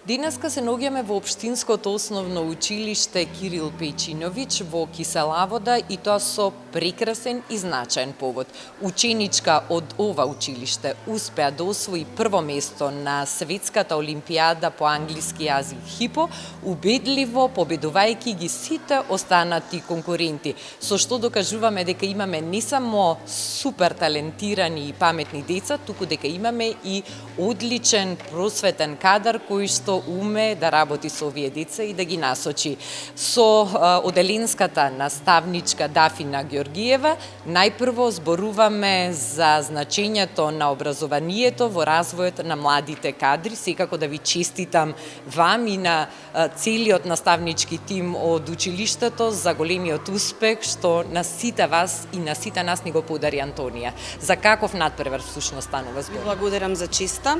Денеска се наоѓаме во Општинското основно училиште Кирил Пејчиновиќ во Киселавода и тоа со прекрасен и значаен повод. Ученичка од ова училиште успеа да освои прво место на Светската олимпијада по англиски јазик ХИПО, убедливо победувајќи ги сите останати конкуренти, со што докажуваме дека имаме не само супер талентирани и паметни деца, туку дека имаме и одличен просветен кадар кој што уме да работи со овие деца и да ги насочи. Со оделенската наставничка Дафина Георгиева најпрво зборуваме за значењето на образованието во развојот на младите кадри. Секако да ви честитам вам и на целиот наставнички тим од училиштето за големиот успех што на сите вас и на сите нас ни го подари Антонија. За каков надпревар всушност станува збор? Благодарам за честа.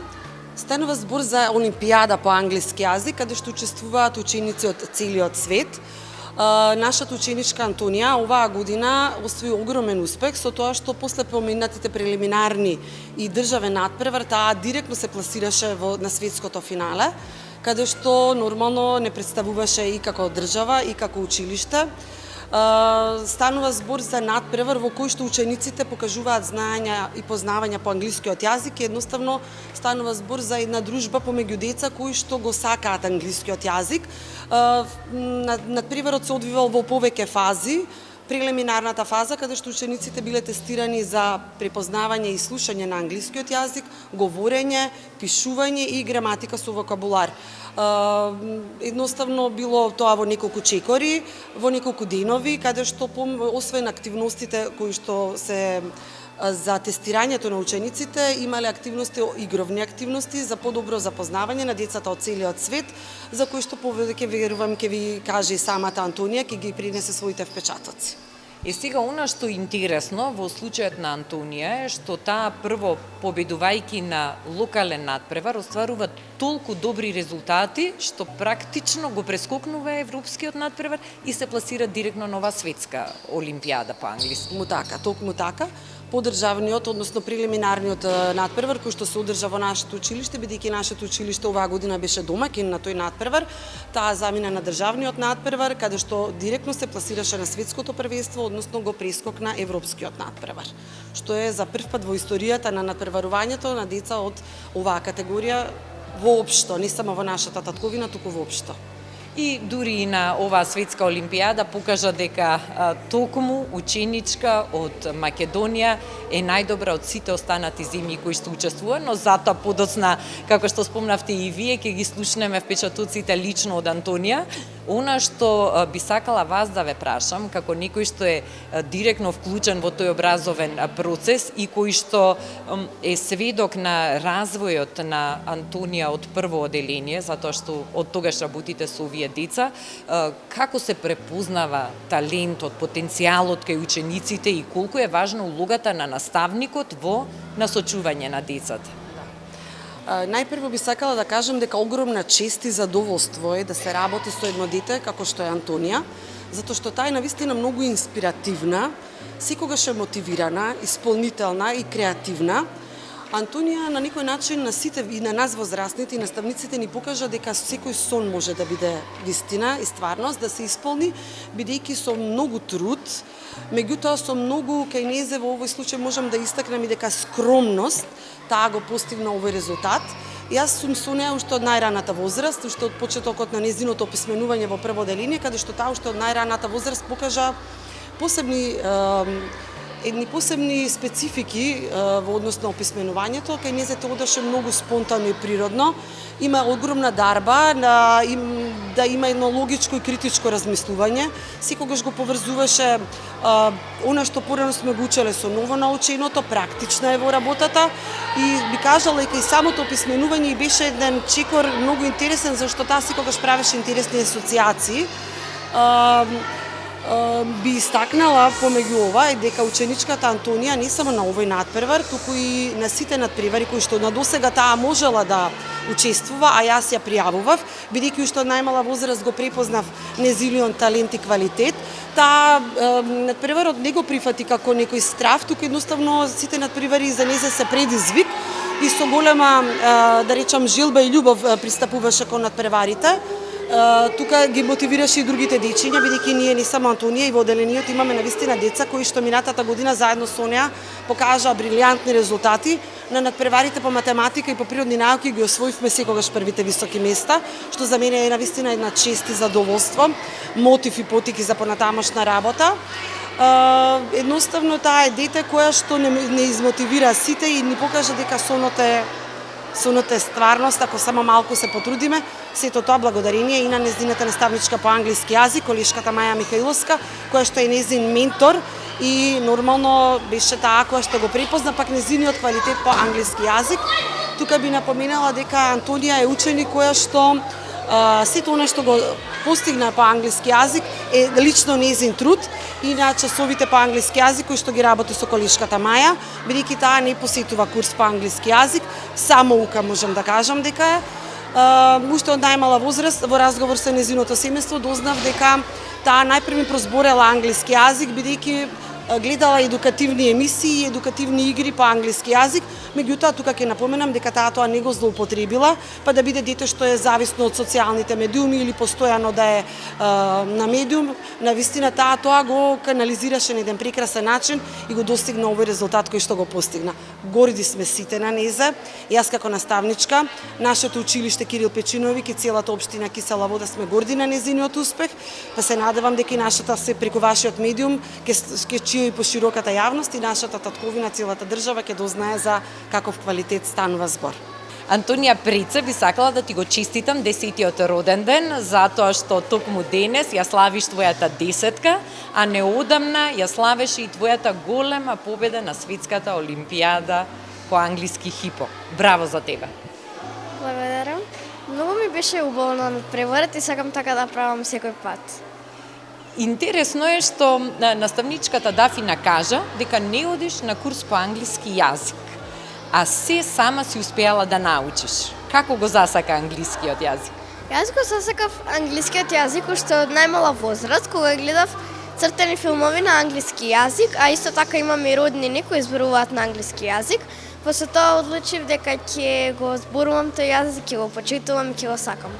Станува збор за олимпијада по англиски јазик, каде што учествуваат ученици од целиот свет. Нашата ученичка Антонија оваа година освои огромен успех со тоа што после поминатите прелиминарни и државен надпревар, таа директно се пласираше на светското финале, каде што нормално не представуваше и како држава и како училиште. Станува збор за надпревар во кој што учениците покажуваат знаења и познавања по англискиот јазик и едноставно станува збор за една дружба помеѓу деца кои што го сакаат англискиот јазик. Надпреварот се одвивал во повеќе фази. Прелиминарната фаза, каде што учениците биле тестирани за препознавање и слушање на англискиот јазик, говорење, пишување и граматика со вокабулар. Едноставно било тоа во неколку чекори, во неколку денови, каде што освен активностите кои што се за тестирањето на учениците, имале активности, игровни активности за подобро запознавање на децата од целиот свет, за кои што повеќе верувам ќе ви каже и самата Антонија, ќе ги принесе своите впечатоци. Сега, она што е интересно во случајот на Антонија е што таа прво победувајќи на локален надпревар остварува толку добри резултати што практично го прескокнува европскиот надпревар и се пласира директно на оваа светска олимпијада по англиски. Токму така. Подржавниот, односно прелиминарниот надпревар кој што се одржа во нашето училиште, бидејќи нашето училиште оваа година беше домаќин на тој надпревар, таа замина на државниот надпревар, каде што директно се пласираше на светското првенство, односно го прескокна европскиот надпревар, што е за прв пат во историјата на надпреварувањето на деца од оваа категорија воопшто, не само во нашата татковина, туку воопшто. И дури и на оваа светска олимпијада покажа дека токму ученичка од Македонија е најдобра од сите останати земји кои што учествува, но затоа подоцна, како што спомнавте и вие, ќе ги слушнеме впечатоците лично од Антонија. Она што би сакала вас да ве прашам, како некој што е директно вклучен во тој образовен процес и кој што е сведок на развојот на Антонија од прво оделение, затоа што од тогаш работите со овие деца, како се препознава талентот, потенцијалот кај учениците и колку е важна улогата на наставникот во насочување на децата? Најпрво би сакала да кажам дека огромна чест и задоволство е да се работи со едно дете како што е Антонија, затоа што таа е навистина многу инспиративна, секогаш е мотивирана, исполнителна и креативна. Антонија на некој начин на сите и на нас возрастните и наставниците ни покажа дека секој сон може да биде вистина и стварност, да се исполни, бидејќи со многу труд, меѓутоа со многу кај незе во овој случај можам да истакнам и дека скромност таа го постигна овој резултат. Јас сум со неа уште од најраната возраст, уште од почетокот на незиното описменување во прво оделение, каде што таа уште од најраната возраст покажа едни посебни специфики во однос на описменувањето, кај незе тоа одеше многу спонтано и природно. Има огромна дарба да има едно логичко и критичко размислување. Секогаш го поврзуваше она што порано сме го учеле со ново наученото, практична е во работата и би кажала дека и самото описменување беше еден чекор многу интересен, зашто таа секогаш правеше интересни асоциации. Би истакнала помеѓу ова е дека ученичката Антонија не само на овој надпревар, туку и на сите надпревари кои што на досега таа можела да учествува, а јас ја пријавував, бидејќи уште од најмала возраст го препознав незиниот талент и квалитет. Таа надпреварот не го прифати како некој страв, туку едноставно сите надпревари за незе се предизвик и со голема, да речам, жилба и љубов пристапуваше кон надпреварите. Тука ги мотивираше и другите дечиња, бидејќи ние не само Антонија и во одделението имаме навистина деца кои што минатата година заедно со неа покажаа брилјантни резултати. На надпреварите по математика и по природни науки ги освоивме секогаш првите високи места, што за мене е навистина една чест и задоволство, мотив и потики за понатамошна работа. Едноставно таа е дете која што не измотивира сите и ни покажа дека сонот е стварност, ако само малку се потрудиме. Сето тоа благодарение и на нејзината наставничка по англиски јазик, колешката Маја Михаиловска, која што е нејзин ментор и нормално беше таа која што го препозна пак нејзиниот квалитет по англиски јазик. Тука би напоменала дека Антонија е ученик која што сето она што го постигна по англиски јазик е лично нејзин труд и на часовите по англиски јазик кои што ги работи со колешката Маја, бидејќи таа не посетува курс по англиски јазик, само ука можам да кажам дека е. Уште од најмала возраст во разговор со нејзиното семејство дознав дека таа најпрви прозборела англиски јазик бидејќи гледала едукативни емисии и едукативни игри по англиски јазик, меѓутоа тука ќе напоменам дека таа тоа не го злоупотребила, па да биде дете што е зависно од социјалните медиуми или постојано да е на медиум, навистина таа тоа го канализираше на еден прекрасен начин и го достигна овој резултат кој што го постигна. Горди сме сите на незе, јас како наставничка, нашето училиште Кирил Печиновик и целата општина Кисела Вода сме горди на незиниот успех, па се надевам дека и нашата се преку вашиот медиум ќе чуе и по широката јавност и нашата татковина, целата држава ќе дознае за каков квалитет станува збор. Антонија, пред се би сакала да ти го честитам 10-тиот роден ден, затоа што токму денес ја славиш твојата 10-ка, а неодамна ја славеше и твојата голема победа на светската олимпијада по англиски хипо. Браво за тебе! Благодарам. Многу ми беше убаво на надпреварот и сакам така да правам секој пат. Интересно е што наставничката Дафина кажа дека не одиш на курс по англиски јазик, а се сама си успеала да научиш. Како го засака англискиот јазик? Јас го засакав англискиот јазик уште од најмала возраст, кога гледав цртени филмови на англиски јазик, а исто така имам и роднини кои зборуваат на англиски јазик. После тоа одлучив дека ќе го зборувам тој јазик, ќе го почитувам и ќе го сакам.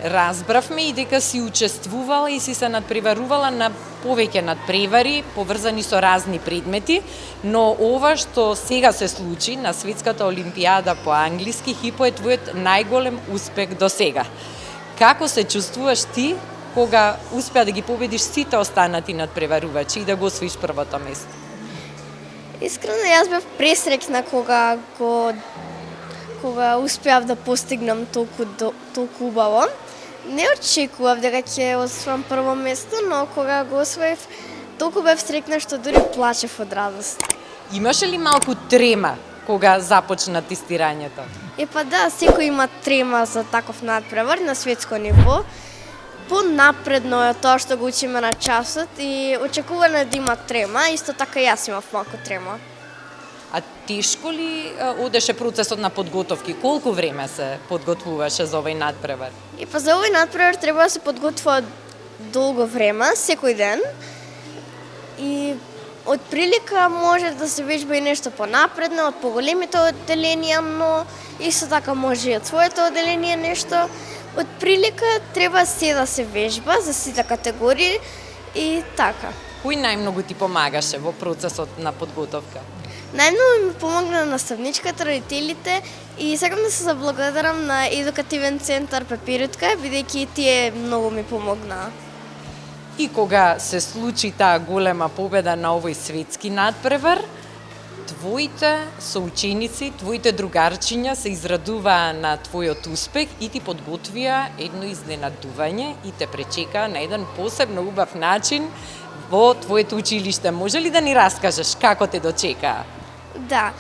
Разбравме и дека си учествувала и си се надпреварувала на повеќе надпревари, поврзани со разни предмети, но ова што сега се случи на светската олимпијада по англиски хипо е твојот најголем успех до сега. Како се чувствуваш ти кога успеа да ги победиш сите останати надпреварувачи и да го освоиш првото место? Искрено, јас бев пресреќна кога успеав да постигнам толку убаво. Не очекував дека ќе освоам прво место, но кога го освоив, толку бев среќна што дури плачев од радост. Имаше ли малку трема кога започна тестирањето? Па да, секој има трема за таков надпревар на светско ниво. Понапредно е тоа што го учиме на часот и очекувано да има трема, исто така јас имав малку трема. А тешко ли одеше процесот на подготовки? Колку време се подготвуваше за овој надпревар? Па за овој надпревар треба да се подготвува долго време, секој ден. И од прилика може да се вежба и нешто понапредно од поголемите одделенија, но исто така може и од своето одделение нешто. Од прилика треба се да се вежба за сите категории и така. Кој најмногу ти помагаше во процесот на подготовка? Најмногу ми помогна наставничката, родителите и сакам да се заблагодарам на Едукативен центар Пепирутка, бидејќи тие многу ми помогнаа. И кога се случи таа голема победа на овој светски надпревар, твоите соученици, твоите другарчиња се израдуваа на твојот успех и ти подготвија едно изненадување и те пречекаа на еден посебно убав начин во твоето училиште. Може ли да ни раскажеш како те дочекаа? Да.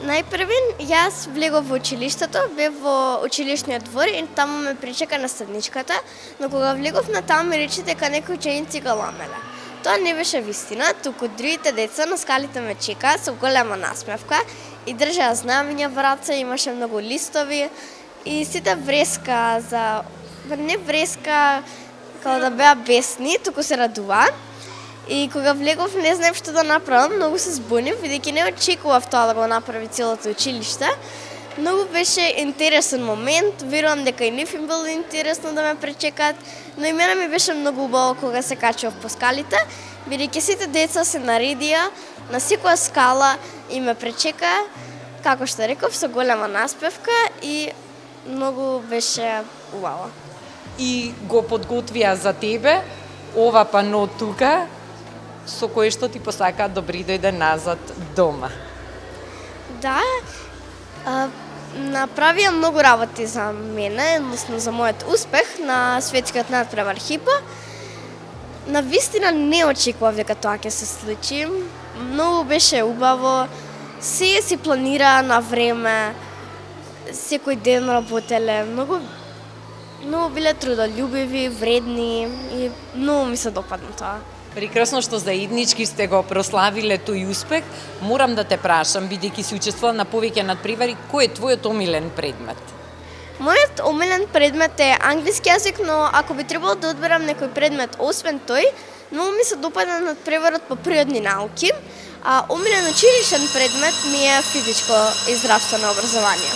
Најпрви јас влегов во училиштето, бев во училишниот двор и таму ме причека наставничката, но кога влегов на таму ми рече дека некои ученици го ламеле. Тоа не беше вистина, туку другите деца на скалите ме чекаа со голема насмевка и држаа знамиња во раце, имаше многу листови и сите вреска не вреска како да беа бесни, туку се радуваа. И кога влегов не знаев што да направам, многу се збунив, бидејќи не очекував тоа да го направи целото училиште. Многу беше интересен момент, верувам дека и нив им било интересно да ме пречекат, но и мене ми беше многу убаво кога се качував по скалите, бидејќи сите деца се наредија на секоја скала и ме пречека, како што реков, со голема наспевка и многу беше убаво. И го подготвија за тебе ова пано тука, со кое што ти посакаат да дојде назад дома. Да, направија многу работи за мене, односно за мојот успех на светскиот надпревар хипо. Навистина не очекував дека тоа ќе се случи. Многу беше убаво, се си планира на време, секој ден работеле, многу биле трудолюбиви, вредни и многу ми се допадна тоа. Прекрасно што заеднички сте го прославиле тој успех. Морам да те прашам, бидејќи си учествувала на повеќе надпревари, кој е твојот омилен предмет? Мојот омилен предмет е англиски јазик, но ако би требало да одберам некој предмет освен тој, многу ми се допадна надпреварот по природни науки, а омилен училишен предмет ми е физичко и здравствено образование.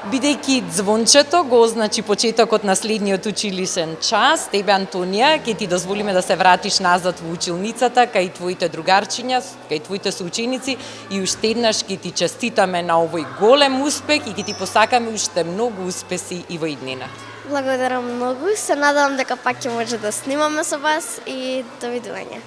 Бидејќи звончето го означи почетокот на следниот училишен час, тебе Антонија, ќе ти дозволиме да се вратиш назад во училницата кај твоите другарчиња, кај твоите соученици и уште еднаш ќе ти честитаме на овој голем успех и ќе ти посакаме уште многу успеси и во иднина. Благодарам многу, се надевам дека пак ќе може да снимаме со вас и довидување.